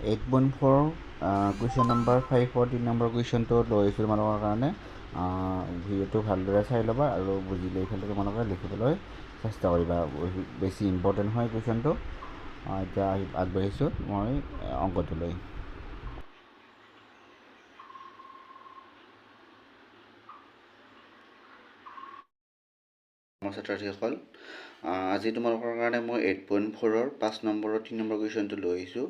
8.4 question number 5 3 number কুৱেশ্যনটো লৈছোঁ তোমালোকৰ কাৰণে ভিডিঅ'টো ভালদৰে চাই ল'বা আৰু বুজি লৈ পেলাই তোমালোকে লিখিবলৈ চেষ্টা কৰিবা বেছি ইম্পৰ্টেণ্ট হয় কুৱেশ্যনটো এতিয়া আগবাঢ়িছোঁ মই অংকটোলৈ ছাত্ৰ-ছাত্ৰীসকল আজি তোমালোকৰ কাৰণে মই 8.4 5 নম্বৰৰ 3 নম্বৰ কুৱেশ্যনটো লৈ আহিছোঁ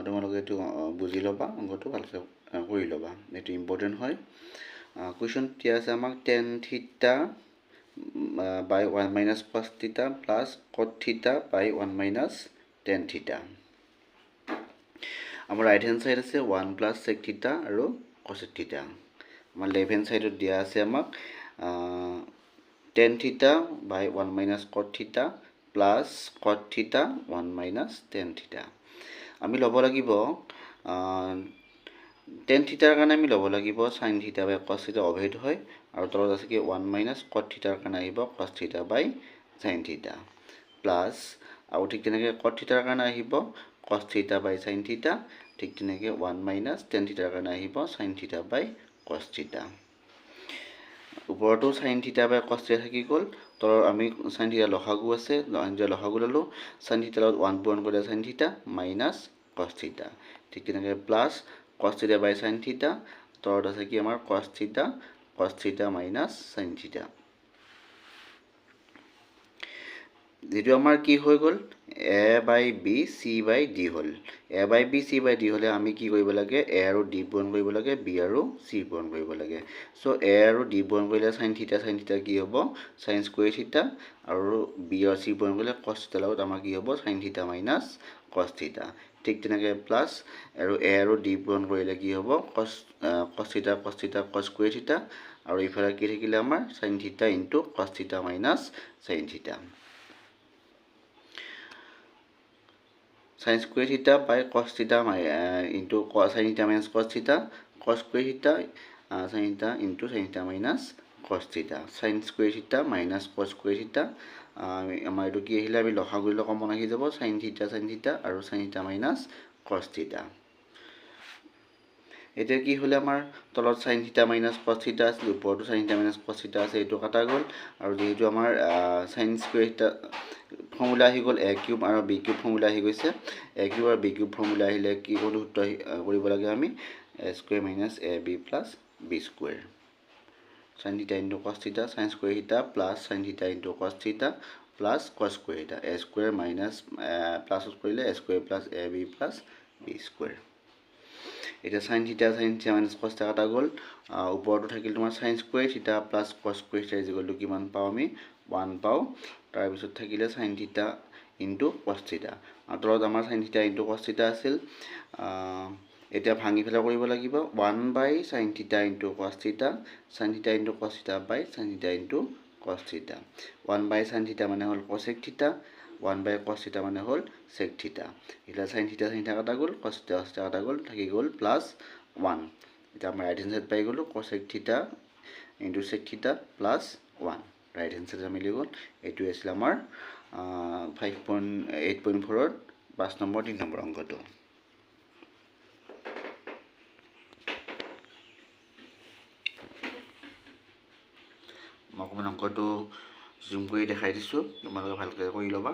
তোমালোকে এইটো বুজি ল'বা অংকটো ভালকৈ কৰি ল'বা এইটো ইম্পৰ্টেণ্ট হয় কুৱেশ্যন দিয়া আছে আমাক tan থিটা বাই 1 মাইনাছ cos থিটা প্লাছ cot থিটা বাই 1 মাইনাছ tan থিটা আমাৰ ৰাইট হেণ্ড ছাইড আছে 1 প্লাছ sec থিটা আৰু cosec থিটা আমাৰ লেফ্ট হেণ্ড ছাইডত দিয়া আছে আমাক tan theta by 1 minus cot theta plus cot theta 1 minus tan theta আমি ল'ব লাগিব tan theta ৰ কাৰণে আমি ল'ব লাগিব sin theta by cos theta অভেদ হয় আৰু তলত আছে কি 1 minus cot theta ৰ কাৰণে আহিব cos theta by sin theta plus আৰু ঠিক তেনেকৈ cot theta ৰ কাৰণে আহিব cos theta by sin theta ঠিক তেনেকৈ 1 minus tan theta ৰ কাৰণে আহিব sin theta by cos theta ওপৰতো sin theta by cos theta থাকি গ'ল তলৰ আমি sin theta লসাগু আছে লসাগু ল'লোঁ sin theta লগত 1 পূৰণ কৰিলে sin theta minus cos theta ঠিক তেনেকৈ plus cos theta by sin theta তলত আছে কি আমাৰ cos theta minus sin theta যেটো আমাৰ কি হৈ গ'ল a by b c by d হ'ল a by b c by d হ'লে আমি কি কৰিব লাগে a আৰু d পূৰণ কৰিব লাগে b আৰু c পূৰণ কৰিব লাগে সো a আৰু d পূৰণ কৰিলে sin theta কি হ'ব sin square theta আৰু b আৰু c পূৰণ কৰিলে cos theta লগত আমাৰ কি হ'ব sin theta minus cos theta ঠিক তেনেকৈ প্লাছ আৰু a আৰু d পূৰণ কৰিলে কি হ'ব cos theta cos square theta আৰু ইফালে কি থাকিলে আমাৰ sin theta into cos theta minus sin theta sin square theta by cos theta into sin theta minus cos theta cos square theta sin theta into sin theta minus cos theta sin square theta minus cos square theta আমাৰ এইটো কি আহিলে আমি লসাগুৰ common আহি যাব sin theta আৰু sin theta minus cos theta এতিয়া কি হ'লে আমাৰ তলত sin theta minus cos theta আছিল ওপৰতো sin theta minus cos theta আছে এইটো কাটা গ'ল আৰু যেহেতু আমাৰ sin square theta ফৰ্মুলা আহি গ'ল a কিউব আৰু b কিউব ফৰ্মুলা আহি গৈছে a কিউব আৰু b কিউব ফৰ্মুলা আহিলে কি সূত্ৰ কৰিব লাগে আমি a square minus ab plus b square sin theta into cos theta sin square theta plus sin theta into cos theta plus cos square theta a square minus plus কৰিলে a square plus ab plus b square এটা sin theta minus cos theta কাটা গ'ল ওপৰটো থাকিল তোমাৰ sin square theta plus cos square theta equal কিমান পাও আমি 1 পাও তাৰ পিছত থাকিলে sin theta into cos theta তলত আমাৰ sin theta into cos theta আছিল এতিয়া ভাঙি ফেলা কৰিব লাগিব 1 by sin theta into cos theta sin theta into cos theta by sin theta into cos theta 1 by sin theta মানে হল cosec theta 1 by cos theta মানে হল sec theta এটা sin theta কাটা গ'ল cos theta কাটা গ'ল থাকি গ'ল plus 1 এটা আমাৰ রাইট হ্যান্ড সাইড পাই গ'লো cosec theta into sec theta plus 1 right hand side মিলি গ'ল এইটো আছিল আমাৰ 8.4 ৰ 5 নম্বৰ 3 নম্বৰ অংকটো মই অকমান অংকটো জুম কৰি দেখাই দিছো তোমালোকে ভালকৈ কৰি ল'বা